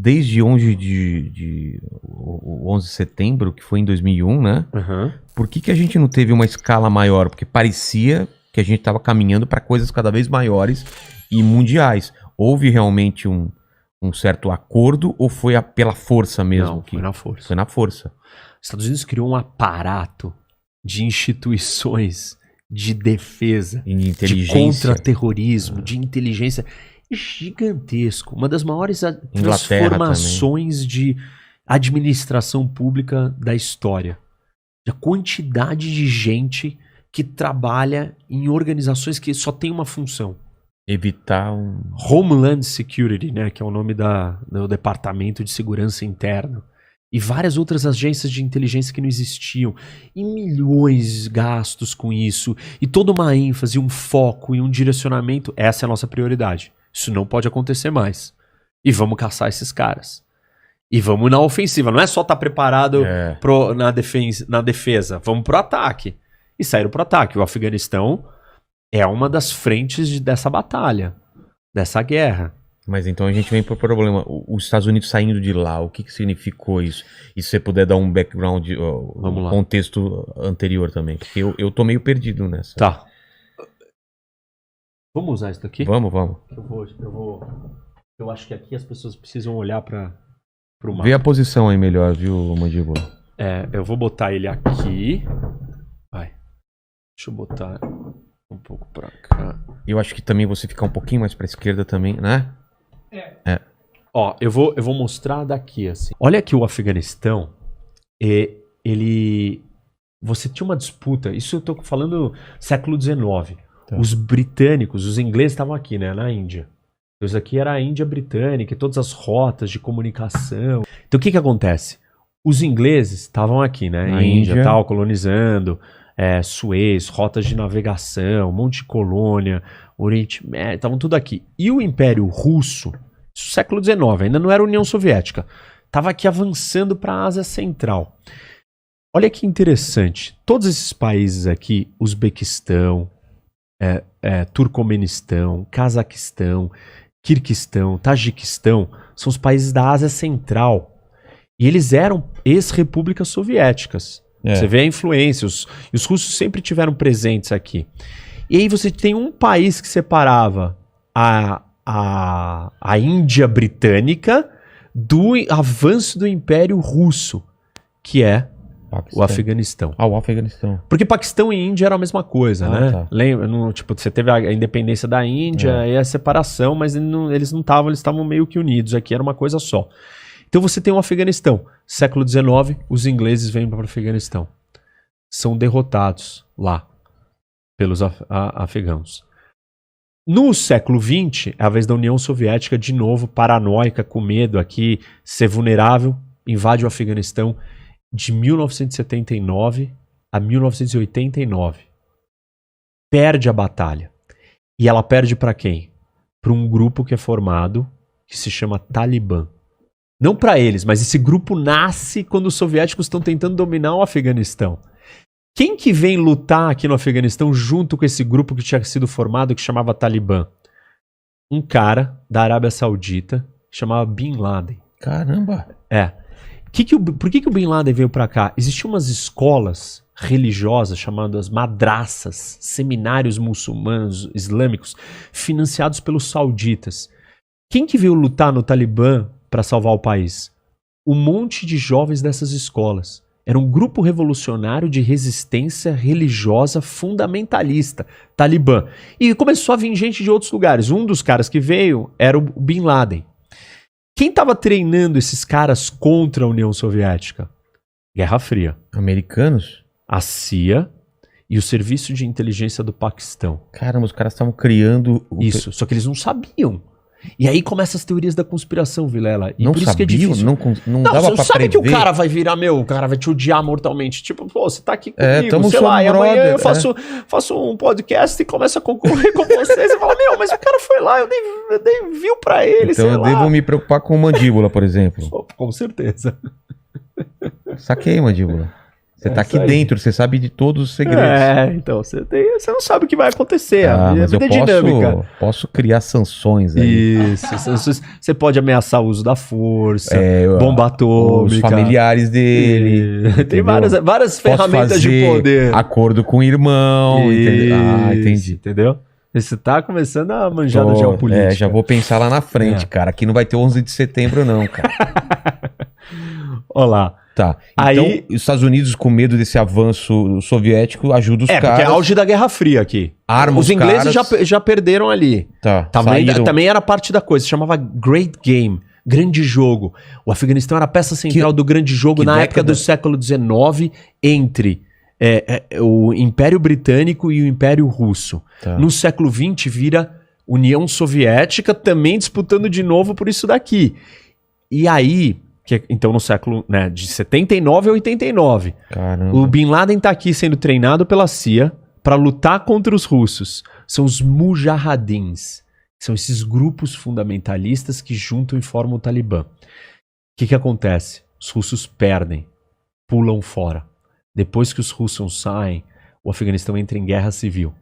desde o 11 de setembro, que foi em 2001, né? Uhum. Por que a gente não teve uma escala maior? Porque parecia que a gente estava caminhando para coisas cada vez maiores e mundiais. Houve realmente um certo acordo ou foi pela força mesmo? Não, foi na força. Foi na força. Os Estados Unidos criou um aparato de instituições de defesa, E de de inteligência. contra-terrorismo, de inteligência gigantesco. Uma das maiores Inglaterra transformações de administração pública da história. A quantidade de gente que trabalha em organizações que só tem uma função. Evitar um... Homeland Security, né, que é o nome do Departamento de Segurança Interna. E várias outras agências de inteligência que não existiam. E milhões gastos com isso. E toda uma ênfase, um foco e um direcionamento. Essa é a nossa prioridade. Isso não pode acontecer mais. E vamos caçar esses caras. E vamos na ofensiva. Não é só estar preparado na defesa. Vamos pro ataque. E saíram pro ataque. O Afeganistão é uma das frentes dessa batalha. Dessa guerra. Mas então a gente vem pro problema. Os Estados Unidos saindo de lá, o que significou isso? E se você puder dar um background, Vamos lá. contexto anterior também. Porque eu tô meio perdido nessa. Tá. Vamos usar isso daqui? Vamos. Eu acho que aqui as pessoas precisam olhar pro mapa. Vê a posição aí melhor, viu, Mandíbula? Eu vou botar ele aqui. Vai. Deixa eu botar um pouco pra cá. Eu acho que também você ficar um pouquinho mais pra esquerda também, né? Ó, eu vou mostrar daqui, assim. Olha aqui o Afeganistão. Você tinha uma disputa. Isso eu tô falando século XIX. Tá. Os britânicos, os ingleses estavam aqui, né? Na Índia. Isso aqui era a Índia britânica e todas as rotas de comunicação. Então o que acontece? Os ingleses estavam aqui, né? Na Índia, Índia. tal, colonizando. Suez, rotas de navegação, um monte de colônia, Oriente Médio, estavam tudo aqui. E o Império Russo, isso século XIX, ainda não era União Soviética, estava aqui avançando para a Ásia Central. Olha que interessante, todos esses países aqui, Uzbequistão, Turcomenistão, Cazaquistão, Quirguistão, Tajiquistão, são os países da Ásia Central. E eles eram ex-repúblicas soviéticas. Você vê a influência, os russos sempre tiveram presentes aqui. E aí você tem um país que separava a Índia britânica do avanço do Império Russo, que é o Afeganistão. Ah, o Afeganistão. Porque Paquistão e Índia era a mesma coisa, né? Tá. Lembra? Você teve a independência da Índia e a separação, mas eles estavam meio que unidos aqui, era uma coisa só. Então você tem o Afeganistão. Século XIX, os ingleses vêm para o Afeganistão. São derrotados lá pelos afegãos. No século XX, é a vez da União Soviética, de novo, paranoica, com medo aqui, ser vulnerável, invade o Afeganistão de 1979 a 1989. Perde a batalha. E ela perde para quem? Para um grupo que é formado, que se chama Talibã. Não para eles, mas esse grupo nasce quando os soviéticos estão tentando dominar o Afeganistão. Quem que vem lutar aqui no Afeganistão junto com esse grupo que tinha sido formado, que chamava Talibã? Um cara da Arábia Saudita, que chamava Bin Laden. Caramba! Por que o Bin Laden veio para cá? Existiam umas escolas religiosas chamadas madraças, seminários muçulmanos, islâmicos, financiados pelos sauditas. Quem que veio lutar no Talibã para salvar o país? Um monte de jovens dessas escolas. Era um grupo revolucionário de resistência religiosa fundamentalista, Talibã. E começou a vir gente de outros lugares. Um dos caras que veio era o Bin Laden. Quem estava treinando esses caras contra a União Soviética? Guerra Fria. Americanos? A CIA e o Serviço de Inteligência do Paquistão. Caramba, os caras estavam criando... Isso, só que eles não sabiam. E aí começam as teorias da conspiração, Vilela. E não por isso sabiam? que é difícil. Não dava você pra sabe prever? que o cara vai virar o cara vai te odiar mortalmente. Tipo, pô, você tá aqui comigo, tamo sei lá, e amanhã brother, eu faço um podcast e começo a concorrer com vocês e fala, mas o cara foi lá, eu dei view pra ele, então eu devo me preocupar com Mandíbula, por exemplo. Com certeza. Saquei, Mandíbula. Você tá aqui dentro, você sabe de todos os segredos. Então, você não sabe o que vai acontecer. Mas eu posso criar sanções aí. Isso, você pode ameaçar o uso da força, bomba atômica. Os familiares dele. Tem várias ferramentas de poder. Acordo com o irmão. Entendi. Entendeu? Você tá começando a manjar da geopolítica. Já vou pensar lá na frente, cara. Aqui não vai ter 11 de setembro não, cara. Olha lá. Tá. Então, os Estados Unidos, com medo desse avanço soviético, ajuda os caras. Porque é auge da Guerra Fria aqui. Os ingleses já perderam ali. Também era parte da coisa. Se chamava Great Game. Grande jogo. O Afeganistão era a peça central do grande jogo na época do século XIX entre o Império Britânico e o Império Russo. No século XX vira União Soviética também disputando de novo por isso daqui. E aí... então no século de 79 a 89, caramba, o Bin Laden tá aqui sendo treinado pela CIA para lutar contra os russos. São os Mujahadins. São esses grupos fundamentalistas que juntam e formam o Talibã. O que acontece? Os russos perdem, pulam fora. Depois que os russos saem, o Afeganistão entra em guerra civil.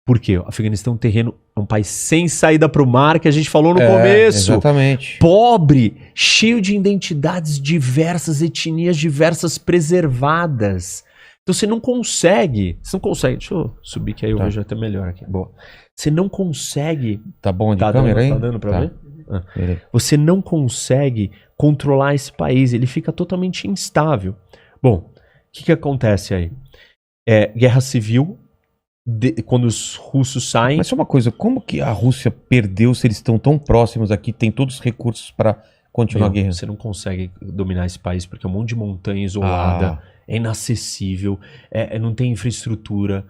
Por quê? O Afeganistão é um terreno, é um país sem saída para o mar, que a gente falou no começo. Exatamente. Pobre, cheio de identidades diversas, etnias diversas preservadas. Então você não consegue. Deixa eu subir que aí eu vejo até melhor aqui. Boa. Você não consegue. Tá bom de câmera aí? Tá dando para ver? Você não consegue controlar esse país. Ele fica totalmente instável. Bom, o que acontece aí? Guerra civil. Quando os russos saem... Mas só uma coisa, como que a Rússia perdeu se eles estão tão próximos aqui, tem todos os recursos para continuar a guerra? Você não consegue dominar esse país porque é um monte de montanha isolada, é inacessível, não tem infraestrutura,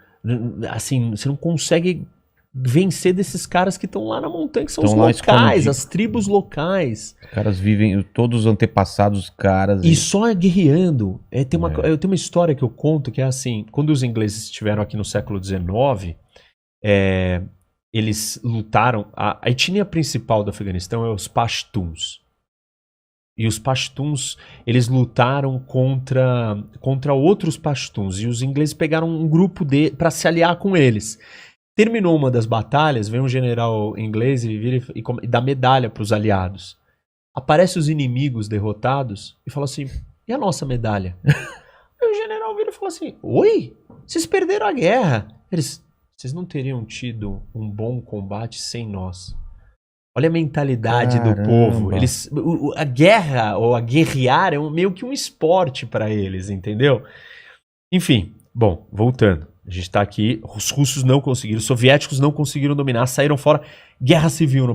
assim, você não consegue vencer desses caras que estão lá na montanha, que são os locais, as tribos locais. Os caras vivem, todos os antepassados dos caras. E só guerreando. Eu tenho uma história que eu conto que é assim, quando os ingleses estiveram aqui no século XIX, eles lutaram, a etnia principal do Afeganistão é os Pashtuns. E os Pashtuns, eles lutaram contra outros Pashtuns, e os ingleses pegaram um grupo para se aliar com eles. Terminou uma das batalhas, vem um general inglês e vira e dá medalha para os aliados. Aparece os inimigos derrotados e fala assim, e a nossa medalha? Aí o general vira e fala assim, oi? Vocês perderam a guerra. Vocês não teriam tido um bom combate sem nós. Olha a mentalidade do povo. A guerra, ou a guerrear, é meio que um esporte para eles, entendeu? Enfim, bom, voltando. A gente está aqui, os russos não conseguiram, os soviéticos não conseguiram dominar, saíram fora, guerra civil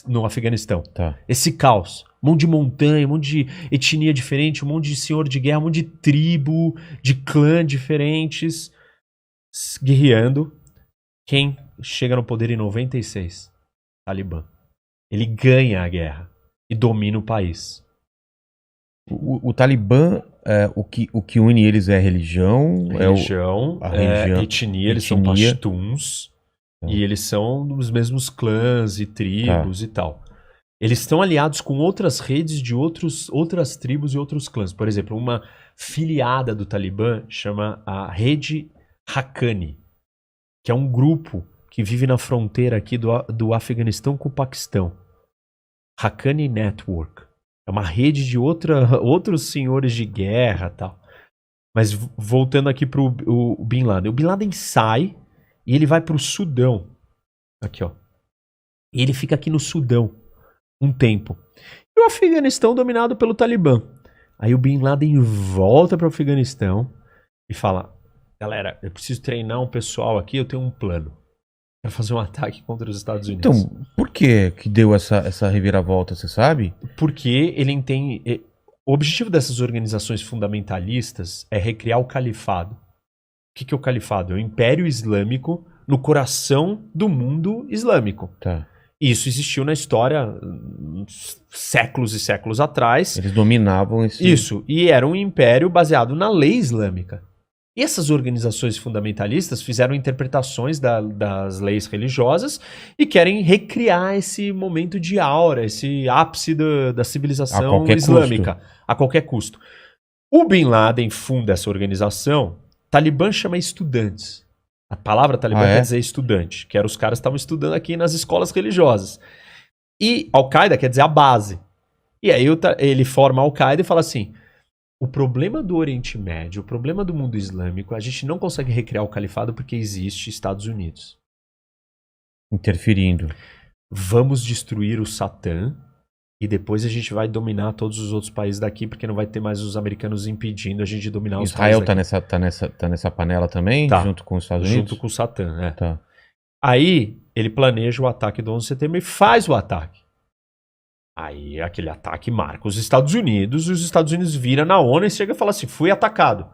no Afeganistão. Esse caos, um monte de montanha, um monte de etnia diferente, um monte de senhor de guerra, um monte de tribo, de clã diferentes, guerreando. Quem chega no poder em 96? Talibã. Ele ganha a guerra e domina o país. O Talibã, o que une eles é a religião? Etnia, eles são pashtuns. E eles são dos mesmos clãs e tribos e tal. Eles estão aliados com outras redes de outras tribos e outros clãs. Por exemplo, uma filiada do Talibã chama a Rede Haqqani, que é um grupo que vive na fronteira aqui do Afeganistão com o Paquistão. Haqqani Network. É uma rede de outros senhores de guerra e tal. Mas voltando aqui pro Bin Laden. O Bin Laden sai e ele vai pro Sudão. Aqui, ó. E ele fica aqui no Sudão um tempo. E o Afeganistão dominado pelo Talibã. Aí o Bin Laden volta pro Afeganistão e fala, galera, eu preciso treinar um pessoal aqui, eu tenho um plano. Quero fazer um ataque contra os Estados Unidos. Então, por que deu essa reviravolta, você sabe? Porque ele entende... O objetivo dessas organizações fundamentalistas é recriar o califado. O que é o califado? É o Império Islâmico no coração do mundo islâmico. Isso existiu na história séculos e séculos atrás. Eles dominavam esse... Isso, e era um império baseado na lei islâmica. E essas organizações fundamentalistas fizeram interpretações das leis religiosas e querem recriar esse momento de aura, esse ápice da civilização islâmica, a qualquer custo. O Bin Laden funda essa organização. Talibã chama estudantes. A palavra Talibã quer dizer estudante, que eram os caras que estavam estudando aqui nas escolas religiosas. E Al-Qaeda quer dizer a base. E aí ele forma a Al-Qaeda e fala assim, o problema do Oriente Médio, o problema do mundo islâmico, a gente não consegue recriar o califado porque existe Estados Unidos. Interferindo. Vamos destruir o Satã e depois a gente vai dominar todos os outros países daqui, porque não vai ter mais os americanos impedindo a gente de dominar os países daqui. Israel tá nessa panela também? Tá. Junto com os Estados Unidos? Junto com o Satã, né? Tá. Aí ele planeja o ataque do 11 de setembro e faz o ataque. Aí aquele ataque marca os Estados Unidos, e os Estados Unidos vira na ONU e chega e fala assim, fui atacado.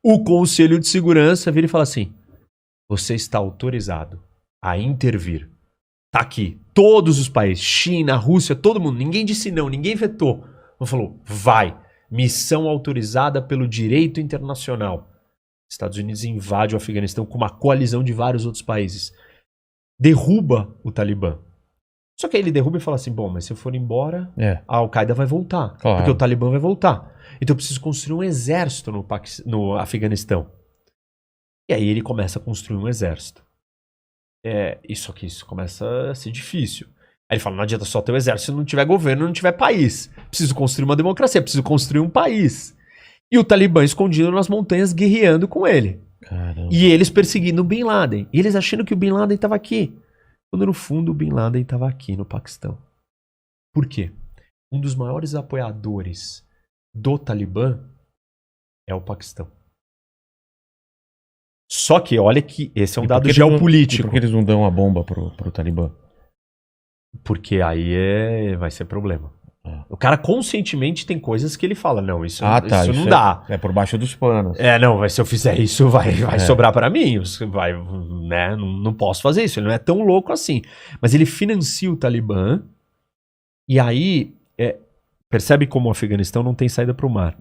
O Conselho de Segurança vira e fala assim, você está autorizado a intervir. Tá aqui, todos os países, China, Rússia, todo mundo, ninguém disse não, ninguém vetou. Falou, vai, missão autorizada pelo direito internacional. Estados Unidos invade o Afeganistão com uma coalizão de vários outros países. Derruba o Talibã. Só que aí ele derruba e fala assim, bom, mas se eu for embora, a Al-Qaeda vai voltar. Claro. Porque o Talibã vai voltar. Então eu preciso construir um exército no Afeganistão. E aí ele começa a construir um exército. Isso começa a ser difícil. Aí ele fala, não adianta só ter o exército se não tiver governo, não tiver país. Preciso construir uma democracia, preciso construir um país. E o Talibã escondido nas montanhas guerreando com ele. Caramba. E eles perseguindo o Bin Laden. E eles achando que o Bin Laden estava aqui. Quando no fundo o Bin Laden estava aqui no Paquistão. Por quê? Um dos maiores apoiadores do Talibã é o Paquistão. Só que olha que esse é um dado geopolítico. Por que eles não dão a bomba pro Talibã? Porque aí vai ser problema. O cara conscientemente tem coisas que ele fala, não, isso não dá. É por baixo dos panos. Não, se eu fizer isso vai sobrar pra mim, né, não posso fazer isso, ele não é tão louco assim. Mas ele financia o Talibã e aí, percebe como o Afeganistão não tem saída pro mar.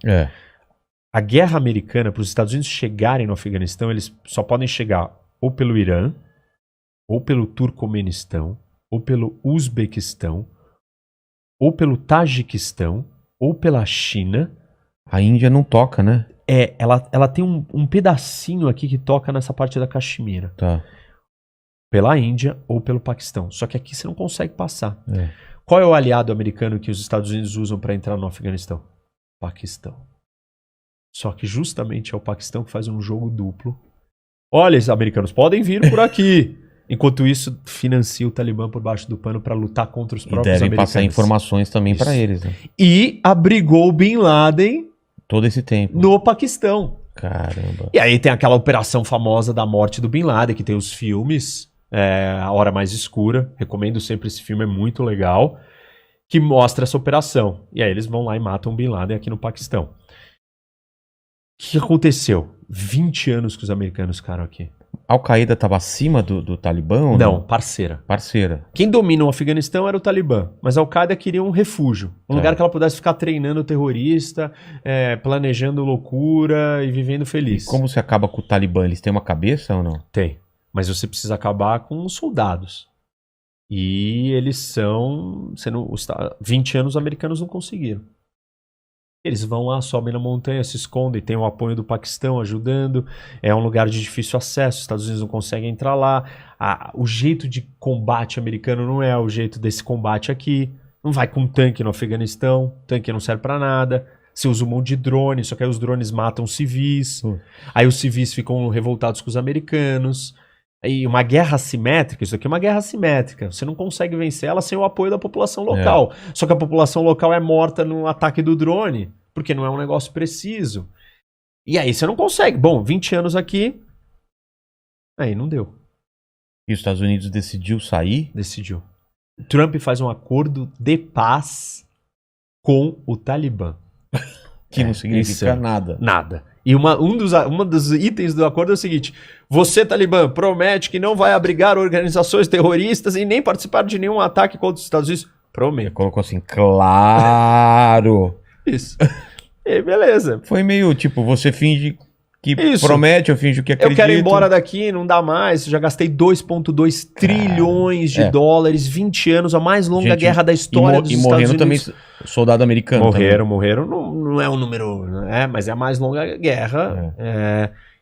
A guerra americana, para os Estados Unidos chegarem no Afeganistão, eles só podem chegar ou pelo Irã, ou pelo Turcomenistão, ou pelo Uzbequistão, ou pelo Tajiquistão, ou pela China. A Índia não toca, né? Ela tem um pedacinho aqui que toca nessa parte da Caxemira. Tá. Pela Índia ou pelo Paquistão. Só que aqui você não consegue passar. Qual é o aliado americano que os Estados Unidos usam para entrar no Afeganistão? Paquistão. Só que justamente é o Paquistão que faz um jogo duplo. Olha, os americanos podem vir por aqui. Enquanto isso, financia o Talibã por baixo do pano para lutar contra os próprios americanos. E devem passar informações também para eles. Né? E abrigou o Bin Laden todo esse tempo no Paquistão. Caramba. E aí tem aquela operação famosa da morte do Bin Laden, que tem os filmes, A Hora Mais Escura. Recomendo sempre esse filme, é muito legal. Que mostra essa operação. E aí eles vão lá e matam o Bin Laden aqui no Paquistão. O que aconteceu? 20 anos que os americanos ficaram aqui. A Al-Qaeda estava acima do Talibã? Ou não, parceira. Quem domina o Afeganistão era o Talibã, mas a Al-Qaeda queria um refúgio. Um lugar que ela pudesse ficar treinando terrorista, planejando loucura e vivendo feliz. E como se acaba com o Talibã? Eles têm uma cabeça ou não? Tem, mas você precisa acabar com os soldados. E eles são... 20 anos os americanos não conseguiram. Eles vão lá, sobem na montanha, se escondem, tem o apoio do Paquistão ajudando, é um lugar de difícil acesso, os Estados Unidos não conseguem entrar lá, o jeito de combate americano não é o jeito desse combate aqui, não vai com tanque no Afeganistão, tanque não serve pra nada, você usa um monte de drone, só que aí os drones matam civis, aí os civis ficam revoltados com os americanos, aí uma guerra assimétrica, isso aqui é uma guerra assimétrica, você não consegue vencer ela sem o apoio da população local, só que a população local é morta no ataque do drone, porque não é um negócio preciso. E aí você não consegue. Bom, 20 anos aqui, aí não deu. E os Estados Unidos decidiu sair? Decidiu. Trump faz um acordo de paz com o Talibã. Que não significa nada. Nada. E um dos itens do acordo é o seguinte: você, Talibã, promete que não vai abrigar organizações terroristas e nem participar de nenhum ataque contra os Estados Unidos. Prometo. Colocou assim, claro. Isso. E beleza. Foi meio tipo, você finge que Isso. promete, eu finjo que acredito. Eu quero ir embora daqui, não dá mais. Já gastei 2,2 trilhões de dólares, 20 anos, a mais longa guerra da história dos Estados Unidos. E morrendo também soldado americano. Morreram. Não é um número, né? Mas é a mais longa guerra.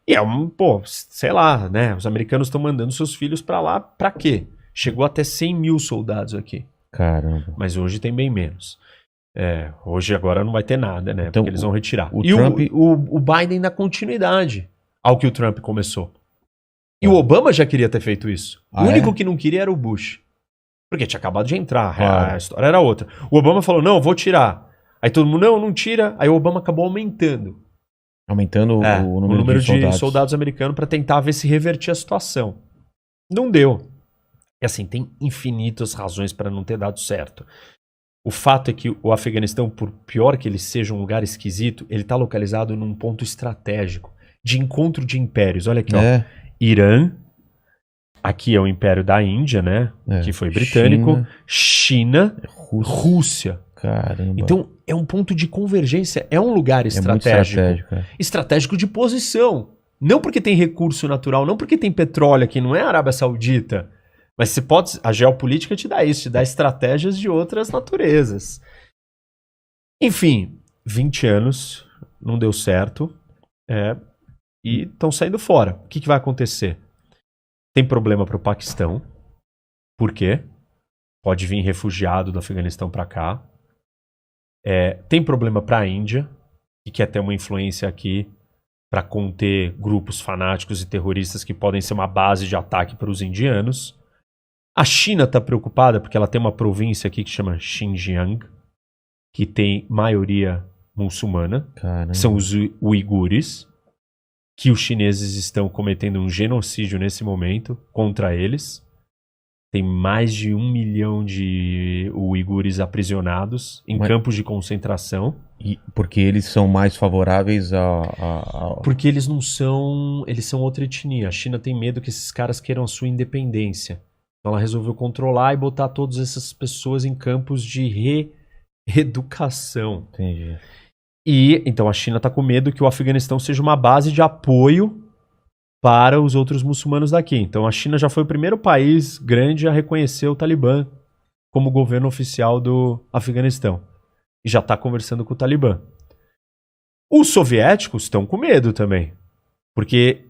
E sei lá, né? Os americanos estão mandando seus filhos pra lá pra quê? Chegou até 100 mil soldados aqui. Caramba. Mas hoje tem bem menos. Hoje agora não vai ter nada, né? Então, porque eles vão retirar. o E Trump... o Biden dá continuidade ao que o Trump começou. E o Obama já queria ter feito isso. O único que não queria era o Bush. Porque tinha acabado de entrar, a história era outra. O Obama falou, não, vou tirar. Aí todo mundo, não tira. Aí o Obama acabou aumentando. Aumentando o número de soldados americanos para tentar ver se revertia a situação. Não deu. E assim, tem infinitas razões para não ter dado certo. O fato é que o Afeganistão, por pior que ele seja um lugar esquisito, ele está localizado num ponto estratégico de encontro de impérios. Olha aqui, ó. Irã, aqui é o Império da Índia, né? Que foi britânico. China, Rússia. Caramba. Então, é um ponto de convergência, é um lugar estratégico. Muito estratégico, estratégico de posição. Não porque tem recurso natural, não porque tem petróleo aqui, não é a Arábia Saudita. Mas você pode. A geopolítica te dá isso, te dá estratégias de outras naturezas. Enfim, 20 anos, não deu certo. E estão saindo fora. O que vai acontecer? Tem problema para o Paquistão. Por quê? Pode vir refugiado do Afeganistão para cá. Tem problema para a Índia, que quer ter uma influência aqui para conter grupos fanáticos e terroristas que podem ser uma base de ataque para os indianos. A China está preocupada porque ela tem uma província aqui que chama Xinjiang, que tem maioria muçulmana. Caramba. São os uigures, que os chineses estão cometendo um genocídio nesse momento contra eles. Tem mais de 1 milhão de uigures aprisionados em campos de concentração. E porque eles são mais favoráveis Porque eles não são... Eles são outra etnia. A China tem medo que esses caras queiram a sua independência. Então ela resolveu controlar e botar todas essas pessoas em campos de reeducação. Entendi. E então a China está com medo que o Afeganistão seja uma base de apoio para os outros muçulmanos daqui. Então a China já foi o primeiro país grande a reconhecer o Talibã como governo oficial do Afeganistão. E já está conversando com o Talibã. Os soviéticos estão com medo também. Porque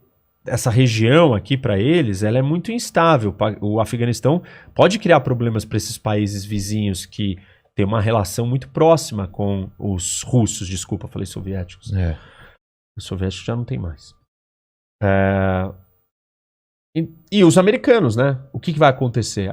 essa região aqui, para eles, ela é muito instável. O Afeganistão pode criar problemas para esses países vizinhos que têm uma relação muito próxima com os russos. Desculpa, falei soviéticos. Os soviéticos já não tem mais. E os americanos, né? O que vai acontecer?